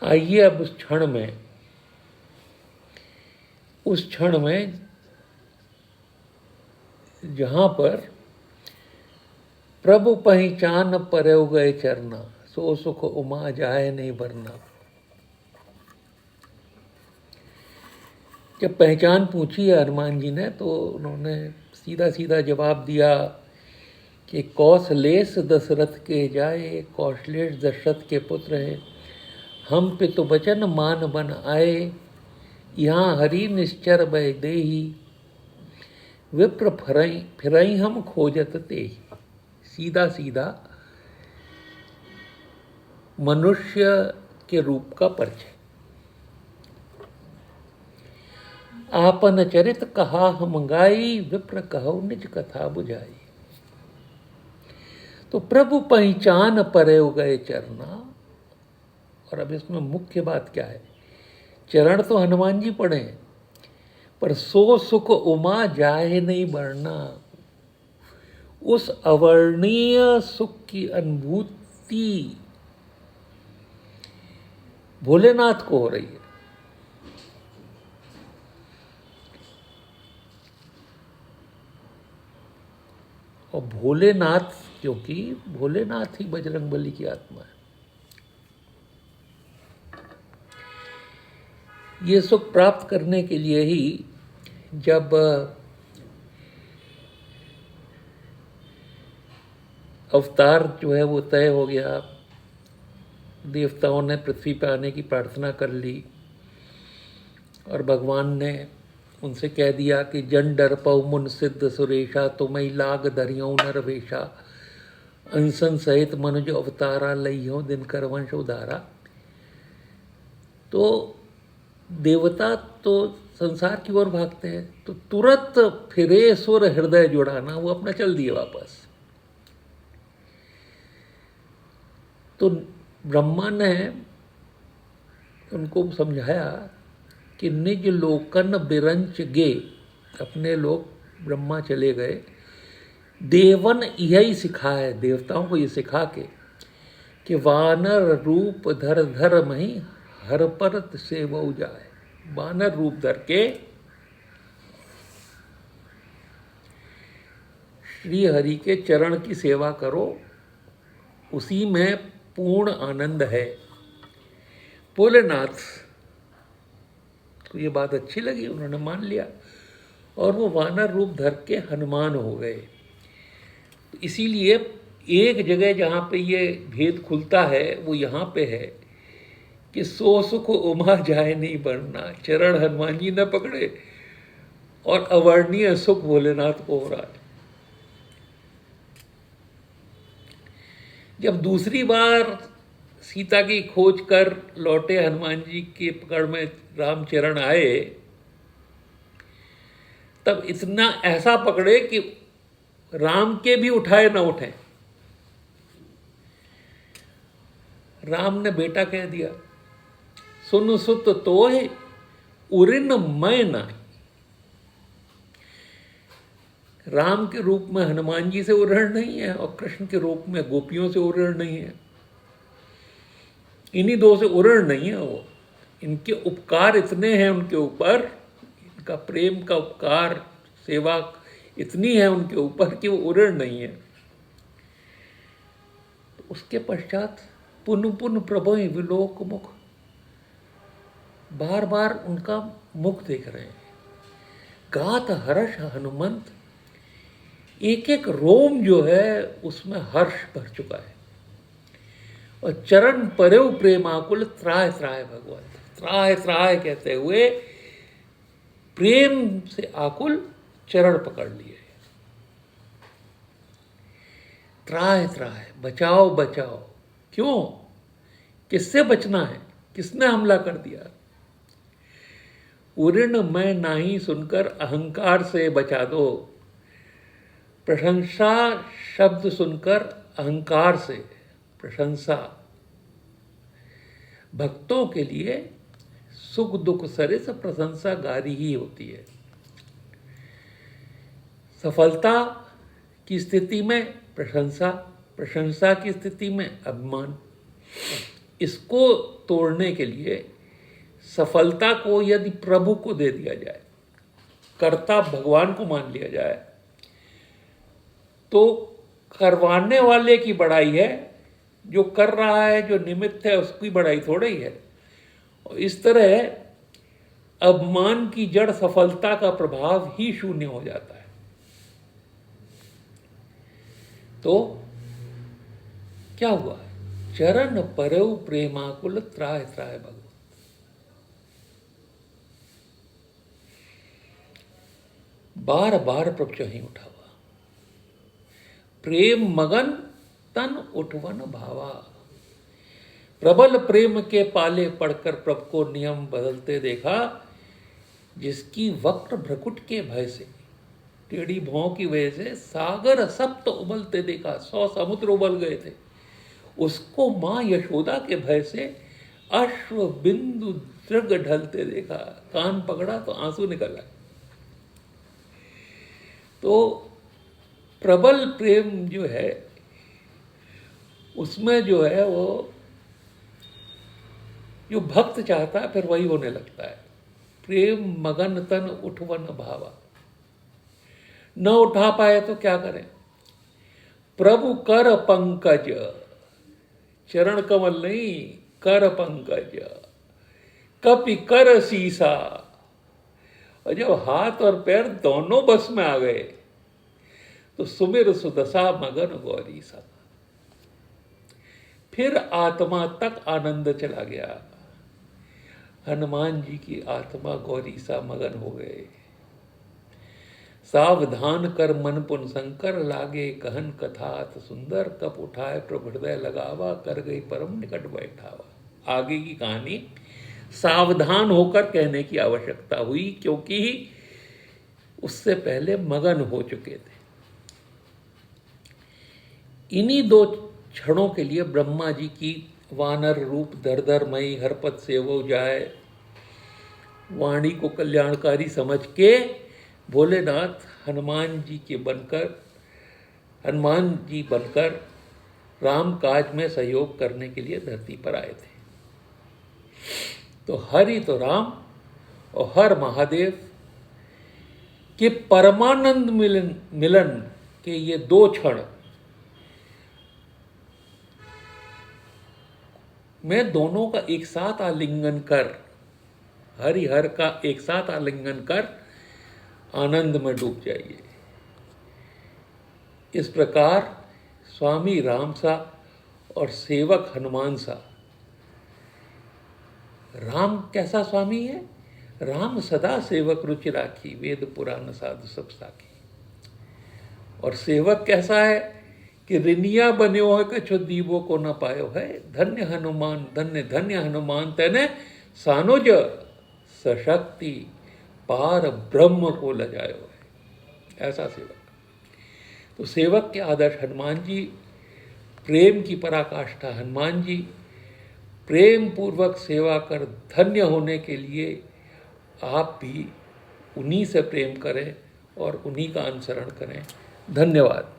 आइए अब उस क्षण में जहाँ पर प्रभु पहचान परव गए चरना, सो सुख उमा जाए नहीं भरना। जब पहचान पूछी है हनुमान जी ने, तो उन्होंने सीधा सीधा जवाब दिया कि कौशलेश दशरथ के जाए, कौशलेश दशरथ के पुत्र हैं। हम पितु बचन मान बन आए, यहाँ हरि निश्चर भय देही। विप्र फिरई हम खोजत ते। सीधा सीधा मनुष्य के रूप का परिचय। आपन चरित कहा हम गाई, विप्र कहो निज कथा बुझाई। तो प्रभु पहचान परव गए चरना। और अब इसमें मुख्य बात क्या है, चरण तो हनुमान जी पढ़े, पर सो सुख उमा जाए नहीं बढ़ना। उस अवर्णीय सुख की अनुभूति भोलेनाथ को हो रही है। और भोलेनाथ, क्योंकि भोलेनाथ ही बजरंगबली की आत्मा है। ये सुख प्राप्त करने के लिए ही जब अवतार जो है वो तय हो गया, देवताओं ने पृथ्वी पर आने की प्रार्थना कर ली और भगवान ने उनसे कह दिया कि जन डर पौ मुन सिद्ध सुरेशा, तुम्हें लाग धरियों नर वेशा। अंसन सहित मनुज अवतारा, लइयो दिन कर वंश उधारा। तो देवता तो संसार की ओर भागते हैं, तो तुरंत फिरे सुर हृदय जुड़ाना, वो अपना चल दिए वापस। तो ब्रह्मा ने उनको समझाया कि निज लोकन बिरंच गे। अपने लोग ब्रह्मा चले गए, देवन यही सिखाए, देवताओं को ये सिखा के कि वानर रूप धर धर मही, हर परत से वो जाए। वानर रूप धर के श्री हरि के चरण की सेवा करो, उसी में पूर्ण आनंद है। भोलेनाथ तो ये बात अच्छी लगी, उन्होंने मान लिया और वो वानर रूप धर के हनुमान हो गए। तो इसीलिए एक जगह जहाँ पे ये भेद खुलता है वो यहाँ पे है कि सो सुख उमा जाए नहीं बढ़ना। चरण हनुमान जी न पकड़े और अवर्णीय सुख भोलेनाथ को हो रहा है। जब दूसरी बार सीता की खोज कर लौटे हनुमान जी के पकड़ में रामचरण आए, तब इतना ऐसा पकड़े कि राम के भी उठाए ना उठे। राम ने बेटा कह दिया, सुन सुत तोय उरिन मैं नाही। राम के रूप में हनुमान जी से उरण नहीं है और कृष्ण के रूप में गोपियों से उरण नहीं है। इन्हीं दो से उरण नहीं है वो। इनके उपकार इतने हैं उनके ऊपर, इनका प्रेम का उपकार, सेवा इतनी है उनके ऊपर कि वो उरण नहीं है। तो उसके पश्चात पुन पुन प्रभु विलोक मुख, बार बार उनका मुख देख रहे हैं। गात हर्ष हनुमंत, एक एक रोम जो है उसमें हर्ष भर चुका है। और चरण परेव प्रेमाकुल, त्राय त्राय भगवत, त्राय त्राय कहते हुए प्रेम से आकुल चरण पकड़ लिए। त्राय त्राय, बचाओ बचाओ। क्यों, किससे बचना है, किसने हमला कर दिया? उऋण मैं नाही सुनकर अहंकार से बचा दो। प्रशंसा शब्द सुनकर अहंकार से, प्रशंसा भक्तों के लिए सुख दुख सरिस प्रशंसा गारी ही होती है। सफलता की स्थिति में प्रशंसा, प्रशंसा की स्थिति में अभिमान। इसको तोड़ने के लिए सफलता को यदि प्रभु को दे दिया जाए, कर्ता भगवान को मान लिया जाए, तो करवाने वाले की बड़ाई है, जो कर रहा है, जो निमित्त है, उसकी बड़ाई थोड़ा ही है। और इस तरह अपमान की जड़ सफलता का प्रभाव ही शून्य हो जाता है। तो क्या हुआ? चरण परव प्रेमाकुल त्राय त्राय भगवत। बार बार प्रभु चहीं उठा हुआ, प्रेम मगन तन उठवन भावा। प्रबल प्रेम के पाले पड़कर प्रभु को नियम बदलते देखा, जिसकी वक्र भ्रकुट के भय से, टेढ़ी भौं की वजह से सागर सप्त उबलते देखा। 100 समुद्र उबल गए थे। उसको मां यशोदा के भय से अश्व बिंदु दृग ढलते देखा। कान पकड़ा तो आंसू निकल आए। तो प्रबल प्रेम जो है, उसमें जो है वो जो भक्त चाहता है फिर वही होने लगता है। प्रेम मगन तन उठवन भावा। न उठा पाए तो क्या करें? प्रभु कर पंकज, चरण कमल नहीं, कर पंकज, कपि कर सीसा। और जब हाथ और पैर दोनों बस में आ गए तो सुमिर सुदशा मगन गौरी सा। फिर आत्मा तक आनंद चला गया। हनुमान जी की आत्मा गौरी सा मगन हो गए। सावधान कर मन पुन शंकर, लागे कहन कथात सुंदर। कप उठाए प्रभु हृदय लगावा, कर गई परम निकट बैठावा। आगे की कहानी सावधान होकर कहने की आवश्यकता हुई, क्योंकि उससे पहले मगन हो चुके थे। इन्हीं 2 क्षणों के लिए ब्रह्मा जी की वानर रूप दरदरमयी हरपत सेवो जाए वाणी को कल्याणकारी समझ के भोलेनाथ हनुमान जी बनकर राम काज में सहयोग करने के लिए धरती पर आए थे। तो हरि तो राम और हर महादेव के परमानंद मिलन के ये 2 क्षण में दोनों का एक साथ आलिंगन कर, हरिहर का एक साथ आलिंगन कर आनंद में डूब जाइए। इस प्रकार स्वामी राम सा और सेवक हनुमान सा। राम कैसा स्वामी है? राम सदा सेवक रुचि राखी, वेद पुराण साधु सब साखी। और सेवक कैसा है कि रिनिया बन्यो है कछु दीवो को न पायो है। धन्य हनुमान, धन्य धन्य हनुमान तेने सानुज सशक्ति पार ब्रह्म को लजायो है। ऐसा सेवक। तो सेवक के आदर्श हनुमान जी, प्रेम की पराकाष्ठा हनुमान जी। प्रेम पूर्वक सेवा कर धन्य होने के लिए आप भी उन्हीं से प्रेम करें और उन्हीं का अनुसरण करें। धन्यवाद।